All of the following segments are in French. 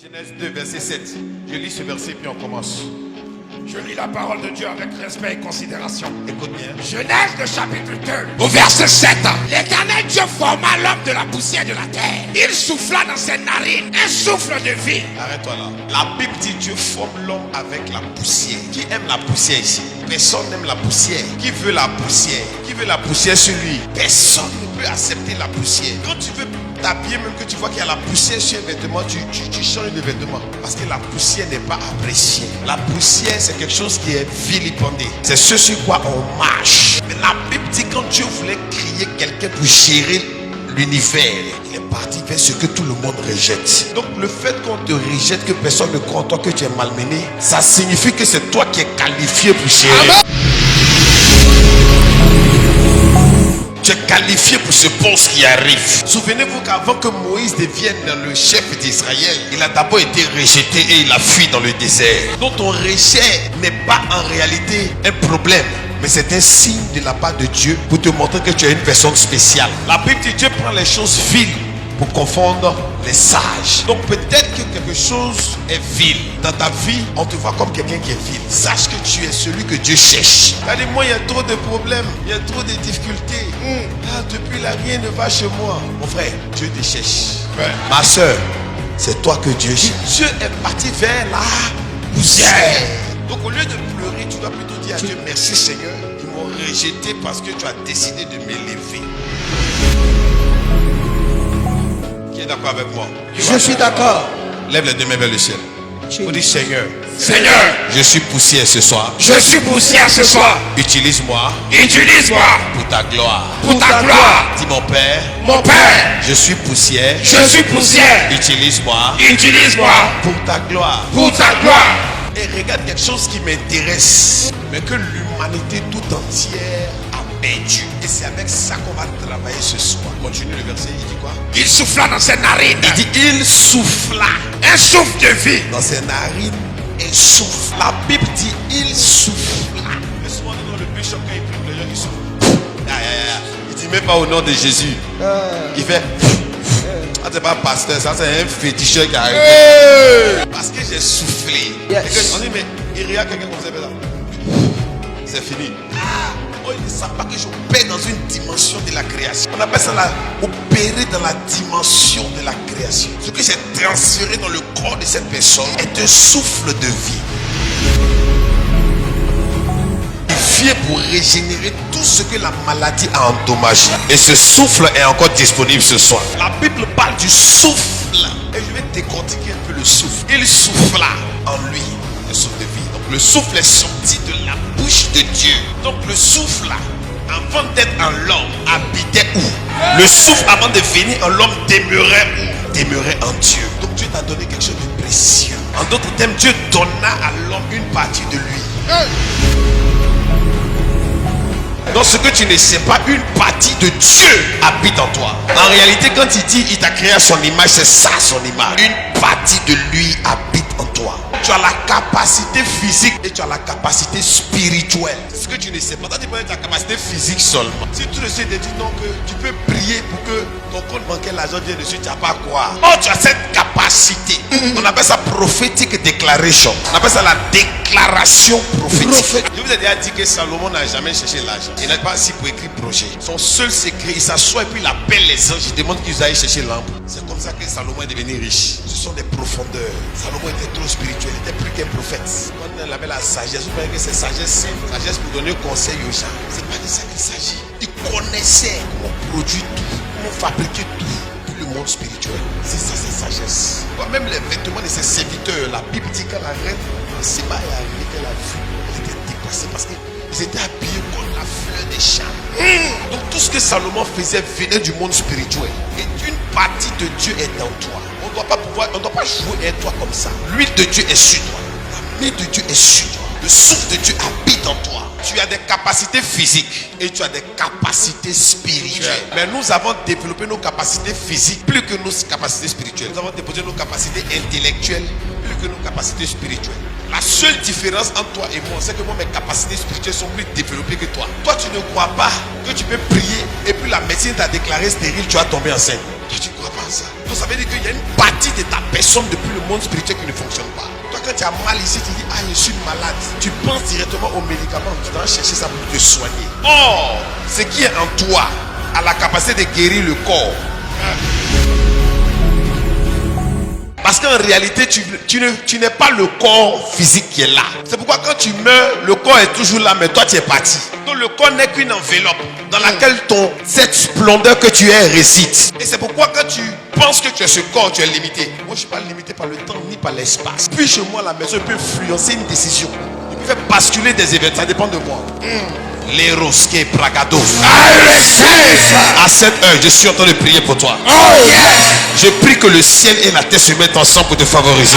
Genèse 2, verset 7. Je lis ce verset puis on commence. Je lis la parole de Dieu avec respect et considération. Écoute bien. Genèse le chapitre 2, au verset 7. L'Éternel Dieu forma l'homme de la poussière de la terre. Il souffla dans ses narines un souffle de vie. Arrête-toi là. La Bible dit Dieu forme l'homme avec la poussière. Qui aime la poussière ici? Personne n'aime la poussière. Qui veut la poussière? Qui veut la poussière sur lui? Personne ne peut accepter la poussière. Quand tu veux t'habiller, même que tu vois qu'il y a la poussière sur un vêtement, tu changes de vêtement. Parce que la poussière n'est pas appréciée. La poussière, c'est quelque chose qui est vilipendé. C'est ce sur quoi on marche. Mais la Bible dit quand Dieu voulait créer quelqu'un pour gérer l'univers, il est parti vers ce que tout le monde rejette. Donc le fait qu'on te rejette, que personne ne croit en toi, que tu es malmené, ça signifie que c'est toi qui es qualifié pour gérer. Amen. Tu es qualifié pour ce poste qui arrive. Souvenez-vous qu'avant que Moïse devienne le chef d'Israël, il a d'abord été rejeté et il a fui dans le désert. Donc ton rejet n'est pas en réalité un problème, mais c'est un signe de la part de Dieu pour te montrer que tu es une personne spéciale. La Bible dit Dieu prend les choses viles pour confondre les sages. Donc peut-être que quelque chose est vil. Dans ta vie, on te voit comme quelqu'un qui est vil. Sache que tu es celui que Dieu cherche. Moi, il y a trop de problèmes, il y a trop de difficultés. Depuis là, rien ne va chez moi. Mon frère, Dieu te cherche. Ouais. Ma soeur, c'est toi que Dieu cherche. Dieu est parti vers la poussière. Donc au lieu de pleurer, tu dois plutôt dire à Dieu, merci Seigneur, ils m'ont rejeté parce que tu as décidé de m'élever. Qui est d'accord avec moi? Je suis d'accord. Lève les deux mains vers le ciel. Vous dites Seigneur, Seigneur, je suis poussière ce soir. je suis poussière ce soir. Utilise-moi Utilise-moi pour ta gloire. pour ta gloire. Dis mon Père, Mon Père, je suis poussière. je suis poussière. Utilise-moi Utilise-moi pour ta gloire. pour ta gloire. Et regarde quelque chose qui m'intéresse, mais que l'humanité tout entière a perdu. Et c'est avec ça qu'on va travailler ce soir. Continue le verset, il dit quoi? Il souffla dans ses narines. Il dit il souffla Un souffle de vie. dans ses narines et souffle. La Bible dit il souffla. Et souvent dans le bishop quand il prie, les gens ils soufflent. Il dit même pas au nom de Jésus. Il fait. Ça c'est pas pasteur, ça c'est un féticheur qui arrive. Parce que j'ai soufflé. Yes. On dit mais il regarde quelqu'un comme ça. C'est fini. Oh, ils ne savent pas que j'opère dans une dimension de la création. On appelle ça opérer dans la dimension de la création. Ce que j'ai transféré dans le corps de cette personne est un souffle de vie. Il vient pour régénérer tout ce que la maladie a endommagé. Et ce souffle est encore disponible ce soir. La Bible parle du souffle. Et je vais décortiquer un peu le souffle. Il souffla en lui. Le souffle de vie. Donc le souffle est sorti de la bouche de Dieu. Donc le souffle là, avant d'être en l'homme, habitait où? Le souffle avant de venir en l'homme demeurait où? Demeurait en Dieu. Donc Dieu t'a donné quelque chose de précieux. En d'autres termes, Dieu donna à l'homme une partie de lui. Donc ce que tu ne sais pas, une partie de Dieu habite en toi. En réalité, quand il dit il t'a créé à son image, c'est ça son image. Une partie de lui habite en toi. Tu as la capacité physique et tu as la capacité spirituelle. C'est ce que tu ne sais pas. Toi, tu peux ta capacité physique seulement. Si tu essaies de dire non, que tu peux prier pour que ton compte bancaire, l'argent vienne dessus, tu n'as pas quoi. Oh, tu as cette capacité. On appelle ça prophétique declaration. On appelle ça la déclaration prophétique. Je vous ai déjà dit que Salomon n'a jamais cherché l'argent. Il n'a pas assis pour écrire projet. Son seul secret, il s'assoit et puis il appelle les anges. Il demande qu'ils aillent chercher l'arbre. C'est comme ça que Salomon est devenu riche. Ce sont des profondeurs. Salomon était trop spirituel. Il était plus qu'un prophète. Quand on avait la sagesse, vous voyez que c'est sagesse simple. Sagesse pour donner conseil aux gens. C'est pas de ça qu'il s'agit. Il connaissait comment produire tout, comment fabriquer tout. Le monde spirituel. C'est ça, c'est sagesse. Même les vêtements de ses serviteurs, la Bible dit que la reine Séba est arrivée, qu'elle a vu, elle était dépassée parce qu'ils étaient habillés comme la fleur des champs. Donc tout ce que Salomon faisait venait du monde spirituel. Et une partie de Dieu est en toi. On ne doit pas jouer un toi comme ça. L'huile de Dieu est sur toi. La main de Dieu est sur toi. Le souffle de Dieu habite en toi. Tu as des capacités physiques et tu as des capacités spirituelles. Mais nous avons développé nos capacités physiques plus que nos capacités spirituelles. Nous avons déposé nos capacités intellectuelles plus que nos capacités spirituelles. La seule différence entre toi et moi, c'est que moi, mes capacités spirituelles sont plus développées que toi. Toi, tu ne crois pas que tu peux prier et puis la médecine t'a déclaré stérile, tu vas tomber enceinte. Toi, tu ne crois pas à ça. Donc ça veut dire qu'il y a une partie de ta personne depuis le monde spirituel qui ne fonctionne pas. Toi, quand tu as mal ici, tu dis, ah, je suis malade. Tu penses directement aux médicaments, tu dois chercher ça pour te soigner. Or, ce qui est en toi a la capacité de guérir le corps. Parce qu'en réalité, tu n'es pas le corps physique qui est là. C'est pourquoi quand tu meurs, le corps est toujours là, mais toi tu es parti. Donc le corps n'est qu'une enveloppe dans laquelle cette splendeur que tu es réside. Et c'est pourquoi quand tu penses que tu es ce corps, tu es limité. Moi je ne suis pas limité par le temps ni par l'espace. Puis chez moi, la maison peut influencer une décision. Il peut faire basculer des événements, ça dépend de moi. Les rosquets bragado. À cette heure, je suis en train de prier pour toi. Oh yes. Je prie que le ciel et la terre se mettent ensemble pour te favoriser.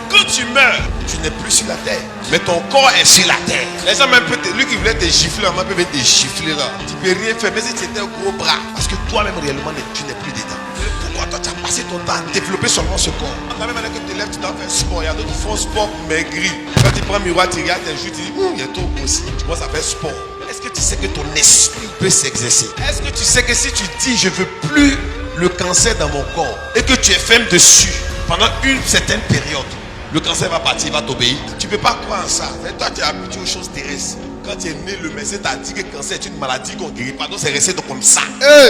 Quand tu meurs, tu n'es plus sur la terre, mais ton corps est sur la terre. Les gens même peuvent lui qui voulait te gifler, on peut te gifler là. Tu peux rien faire, mais si tu étais un gros bras, parce que toi-même réellement tu n'es plus dedans. Pourquoi toi tu as passé ton temps à développer seulement ce corps? Quand même que tu te lèves, tu dois faire sport. Il y a d'autres qui font sport maigri. Quand tu prends un miroir, tu regardes tes joues, tu dis, il y a trop aussi. Tu vois, ça fait sport. Est-ce que tu sais que ton esprit peut s'exercer? Est-ce que tu sais que si tu dis, je veux plus le cancer dans mon corps, et que tu es ferme dessus pendant une certaine période, le cancer va partir, il va t'obéir? Tu ne peux pas croire en ça. Mais toi, tu es habitué aux choses terrestres. Quand tu es né, le médecin t'a dit que le cancer est une maladie qu'on ne guérit pas. Donc c'est resté comme ça.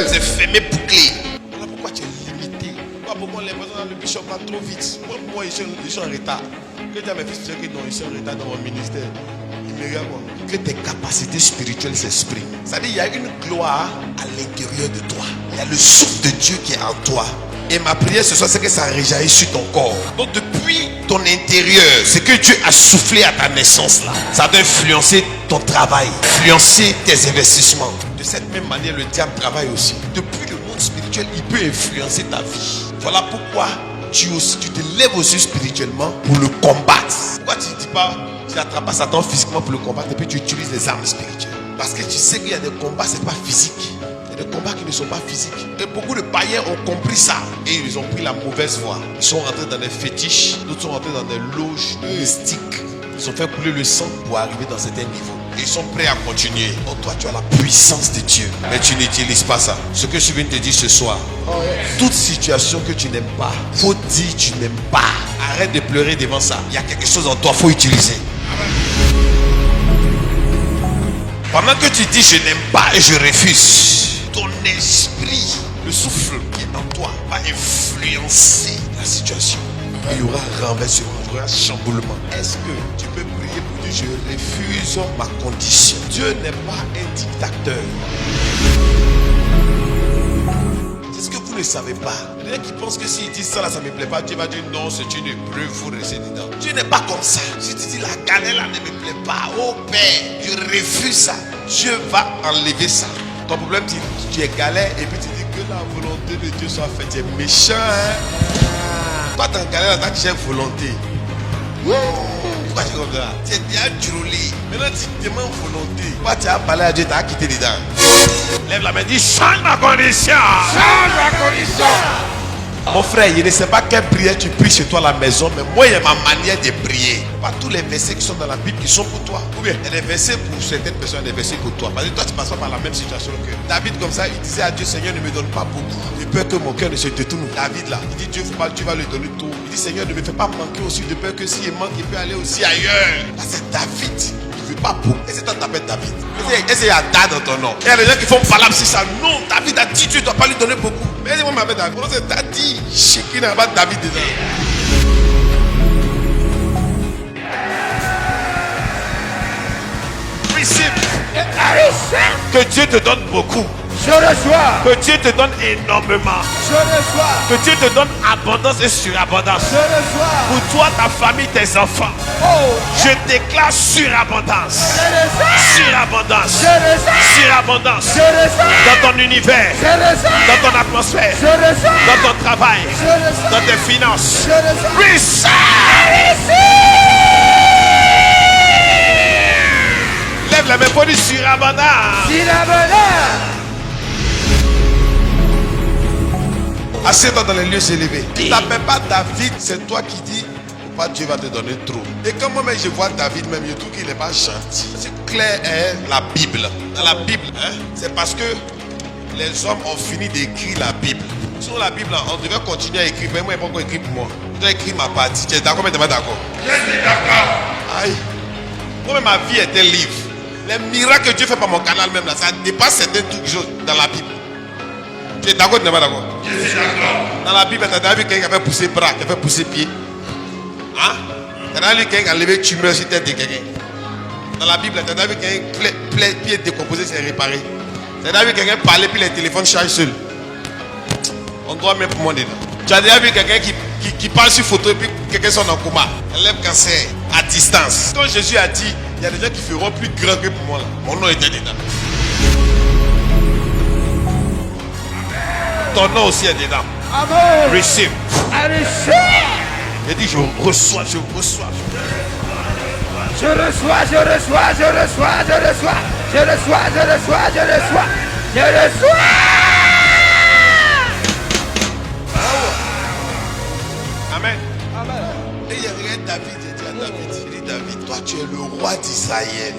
C'est fermé, bouclé. Voilà pourquoi tu es limité. Pourquoi les personnes dans le bishop va trop vite? Moi, ils sont en retard. Que tu as mes fils, tu sais que non, ils sont en retard dans mon ministère. Ils me regardent moi. Que tes capacités spirituelles s'expriment. C'est-à-dire, il y a une gloire à l'intérieur de toi. Il y a le souffle de Dieu qui est en toi. Et ma prière ce soir, c'est que ça réjaillit sur ton corps. Donc depuis ton intérieur, ce que Dieu a soufflé à ta naissance là, ça doit influencer ton travail, influencer tes investissements. De cette même manière, le diable travaille aussi. Depuis le monde spirituel, il peut influencer ta vie. Voilà pourquoi tu te lèves aussi spirituellement pour le combattre. Pourquoi tu ne dis pas, tu n'attrapes pas Satan physiquement pour le combattre et puis tu utilises les armes spirituelles? Parce que tu sais qu'il y a des combats, ce n'est pas physique. Des combats qui ne sont pas physiques. Et beaucoup de païens ont compris ça. Et ils ont pris la mauvaise voie. Ils sont rentrés dans des fétiches. D'autres sont rentrés dans des loges mystiques. Ils ont fait couler le sang pour arriver dans certains niveaux. Et ils sont prêts à continuer. Donc toi, tu as la puissance de Dieu. Mais tu n'utilises pas ça. Ce que je viens de te dire ce soir. Toute situation que tu n'aimes pas, faut dire tu n'aimes pas. Arrête de pleurer devant ça. Il y a quelque chose en toi, faut utiliser. Pendant que tu dis je n'aime pas et je refuse, ton esprit, le souffle qui est en toi, va influencer la situation. Il y aura renversement, il y aura chamboulement. Est-ce que tu peux prier pour dire je refuse ma condition? Dieu n'est pas un dictateur. C'est ce que vous ne savez pas. Il y en a qui pensent que s'ils disent ça là, ça ne me plaît pas. Dieu va dire non, c'est une épreuve, il faut rester dedans. Dieu n'est pas comme ça. Si tu dis la galère là ne me plaît pas, oh Père, je refuse ça. Dieu va enlever ça. Ton problème, tu es galère et puis tu dis que la volonté de Dieu soit faite. Tu es méchant, hein? Toi, tu es en galère, tu cherches volonté. Pourquoi tu es comme ça? Tu es déjà drôlé. Maintenant, tu demandes volonté. Pourquoi tu as parlé à Dieu, tu as quitté dedans? Lève la main et dis change ma condition. Change ma condition. Mon frère, je ne sais pas quelle prière tu pries chez toi à la maison, mais moi, il y a ma manière de prier. Pas tous les versets qui sont dans la Bible qui sont pour toi. Ou bien, il y a des versets pour certaines personnes, des versets pour toi. Parce que toi, tu ne passes pas par la même situation que David. Comme ça, il disait à Dieu, Seigneur, ne me donne pas beaucoup. J'ai peur que mon cœur ne se détourne. David, là, il dit, Dieu, tu vas lui donner tout. Il dit, Seigneur, ne me fais pas manquer aussi de peur que s'il manque, il peut aller aussi ailleurs. Là, c'est David. Il ne veut pas beaucoup. Et c'est toi qui t'appelles David. Est-ce qu'il y a Dad dans ton nom? Il y a des gens qui font palabre sur ça. Non, David a dit, tu ne dois pas lui donner beaucoup. Mais moi, je m'appelle David. C'est Daddy. Qui n'a pas David dedans. Principe. Que Dieu te donne beaucoup. Je reçois. Que Dieu te donne énormément. Je reçois. Que Dieu te donne abondance et surabondance. Je reçois. Pour toi, ta famille, tes enfants. Oh. Je déclare surabondance. Je reçois. Surabondance. Je reçois. Surabondance. Je reçois. Dans ton univers. Je reçois. Dans ton atmosphère. Je reçois. Dans ton travail. Je reçois. Dans tes finances. Je reçois. Receive. Lève la main pour dire surabondance. Surabondance. Assieds-toi dans les lieux élevés. Tu ne t'appelles pas David, c'est toi qui dis pas Dieu va te donner trop. Et quand moi-même je vois David même, je trouve qu'il n'est pas gentil. C'est clair, la Bible. Dans la Bible, c'est parce que les hommes ont fini d'écrire la Bible. Sur la Bible, on devait continuer à écrire. Mais moi, il n'y a pas encore écrit pour moi. Je dois écrire ma partie. Tu es d'accord, mais tu n'es pas d'accord? Je suis d'accord. Aïe. Moi, ma vie est un livre. Les miracles que Dieu fait par mon canal même là, ça dépasse certains trucs dans la Bible. Tu es d'accord ou tu n'es pas d'accord? Je suis d'accord. Dans la Bible, tu as vu quelqu'un qui a fait pousser bras, qui a fait pousser pied. Hein? Tu as vu quelqu'un qui a levé tumeur sur tête de quelqu'un. Dans la Bible, tu as vu quelqu'un pied décomposé, c'est réparé. Tu as vu quelqu'un parler puis les téléphones chargent seul. On doit mettre pour moi dedans. Tu as déjà vu quelqu'un qui parle sur photo et puis quelqu'un sont en coma. Elle lève cancer à distance. Quand Jésus a dit, il y a des gens qui feront plus grand que pour moi là. Mon nom était dedans. Ton nom aussi est dedans. Amen. Receive. I receive. Il dit je reçois, je reçois. Je reçois, je reçois, je reçois, je reçois. Je reçois, je reçois, je reçois. Je reçois. Amen. Amen. Et il y avait David, il dit à David, il dit David, toi tu es le roi d'Israël.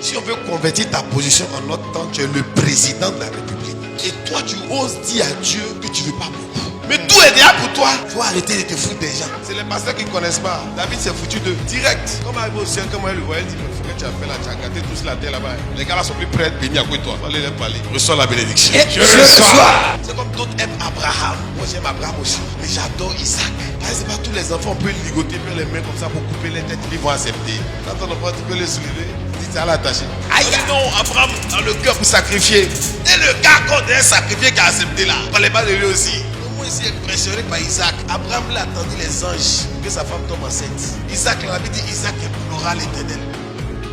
Si on veut convertir ta position en notre temps, tu es le président de la République. Et toi tu oses dire à Dieu que tu ne veux pas beaucoup. Mais tout est déjà pour toi. Il faut arrêter de te foutre des gens. C'est les pasteurs qui ne connaissent pas. David s'est foutu de direct. Comme arrivé au ciel, comme elle le voyait, il dit, mais il faut que tu appelles là, tu as gâté tout sur la terre là-bas. Les gars là sont plus prêts à être bénis à côté de toi. Allez les parler. Reçois la bénédiction. Je reçois. C'est comme d'autres aiment Abraham. Moi j'aime Abraham aussi. Mais j'adore Isaac. C'est pas tous les enfants, on peut ligoter les mains comme ça pour couper les têtes. Ils vont accepter. Quand ton enfant, tu peux les soulever. Tu à l'attacher. Aïe, non, Abraham a le cœur pour sacrifier. Et le gars qu'on a sacrifié qui a accepté là. On ne parle pas de lui aussi. Moi, je suis impressionné par Isaac. Abraham l'a attendu les anges que sa femme tombe enceinte. Isaac, la Bible dit Isaac implora l'Éternel.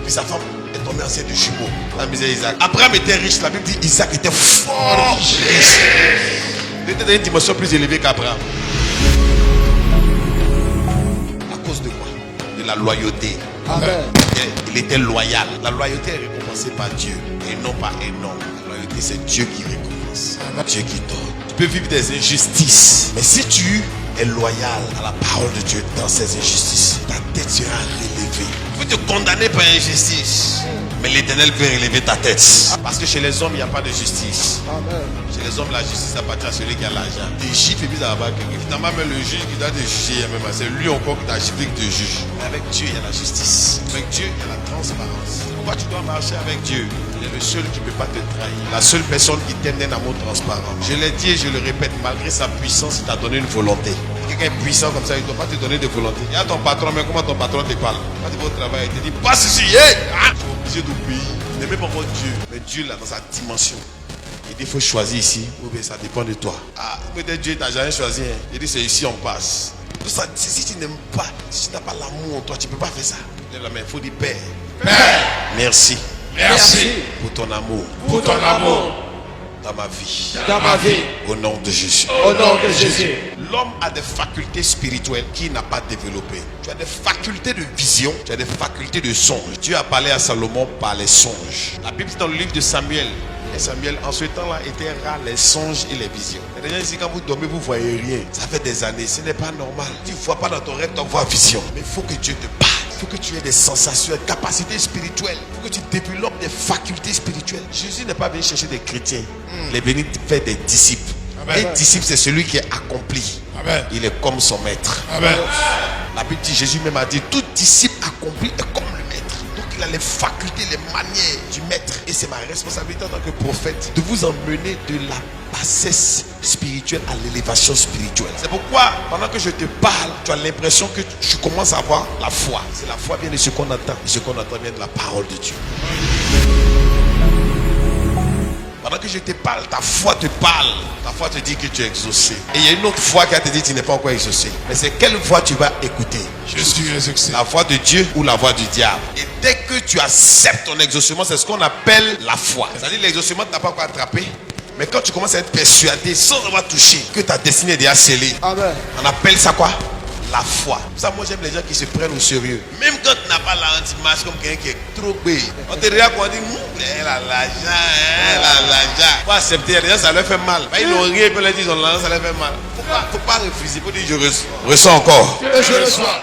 Puis sa femme est tombée enceinte de jumeaux. La misère Isaac. Abraham était riche. La Bible dit Isaac était fort riche. Il était dans une dimension plus élevée qu'Abraham. À cause de quoi? De la loyauté. Amen. Il était loyal. La loyauté est récompensée par Dieu et non par un homme. La loyauté, c'est Dieu qui récompense. Dieu qui donne. Tu peux vivre des injustices, mais si tu es loyal à la parole de Dieu dans ces injustices, ta tête sera relevée. Il faut te condamner par injustice, mais l'Éternel peut relever ta tête. Parce que chez les hommes, il n'y a pas de justice. Amen. Chez les hommes, la justice appartient à celui qui a l'argent. Des chiffres et puis ça va pas. Finalement, même le juge qui doit te juger, c'est lui encore qui t'a chiffré qui te juge. Mais avec Dieu, il y a la justice. Avec Dieu, il y a la transparence. Pourquoi tu dois marcher avec Dieu? Il est le seul qui ne peut pas te trahir. La seule personne qui t'aime d'un amour transparent. Je l'ai dit et je le répète, malgré sa puissance, il t'a donné une volonté. Quelqu'un est puissant comme ça, il ne doit pas te donner de volonté. Il y a ton patron, mais comment ton patron te parle? Quand tu vas au travail, il te dit, passe ici, hey! Tu es obligé d'obéir. N'aimez pas votre Dieu, mais Dieu là dans sa dimension. Il dit, il faut choisir ici, ou bien ça dépend de toi. Ah, peut-être Dieu t'a jamais choisi. Hein. Il dit, c'est ici on passe. Tout ça, si tu n'aimes pas, si tu n'as pas l'amour en toi, tu ne peux pas faire ça. Lève la main, il faut dire, Père, merci. Merci Pour ton amour. pour ton amour Dans ma vie. Dans ma vie. Au nom de Jésus. Au nom de Jésus. L'homme a des facultés spirituelles qu'il n'a pas développées. Tu as des facultés de vision, tu as des facultés de songe. Dieu a parlé à Salomon par les songes. La Bible dit dans le livre de Samuel. Et Samuel, en ce temps-là, était rare les songes et les visions. Il y a des gens ici, quand vous dormez, vous ne voyez rien. Ça fait des années, ce n'est pas normal. Tu ne vois pas dans ton rêve, tu vois vision. Mais il faut que Dieu te parle. Il faut que tu aies des sensations, des capacités spirituelles. Il faut que tu développes des facultés spirituelles. Jésus n'est pas venu chercher des chrétiens. Il est venu faire des disciples. Amen. Un disciple, c'est celui qui est accompli. Amen. Il est comme son maître. Amen. La Bible dit, Jésus même a dit, tout disciple accompli est comme le maître. Donc il a les facultés, les manières du maître. Et c'est ma responsabilité en tant que prophète de vous emmener de la bassesse spirituelle à l'élévation spirituelle. C'est pourquoi, pendant que je te parle, tu as l'impression que tu commences à avoir la foi. C'est la foi vient de ce qu'on entend. Et ce qu'on entend vient de la parole de Dieu. Pendant que je te parle, ta foi te parle. Ta foi te dit que tu es exaucé. Et il y a une autre foi qui a te dit que tu n'es pas encore exaucé. Mais c'est quelle voix tu vas écouter? Je suis exaucé. La voix de Dieu ou la voix du diable? Et dès que tu acceptes ton exaucement, c'est ce qu'on appelle la foi. C'est-à-dire l'exaucement ne t'a pas encore attrapé. Mais quand tu commences à être persuadé, sans avoir touché, que ta destinée est déjà scellée, Amen. on appelle ça quoi? La foi. Ça, moi j'aime les gens qui se prennent au sérieux. Même quand tu n'as pas la anti-marche comme quelqu'un qui est trop bé. On te regarde quand on dit, elle a l'argent, elle a l'argent. Faut accepter, il y a des gens, ça leur fait mal. Ils n'ont rien, ils peuvent leur dire, ils ont l'argent, ça leur fait mal. Faut pas refuser, faut dire, je ressens encore. Je reçois.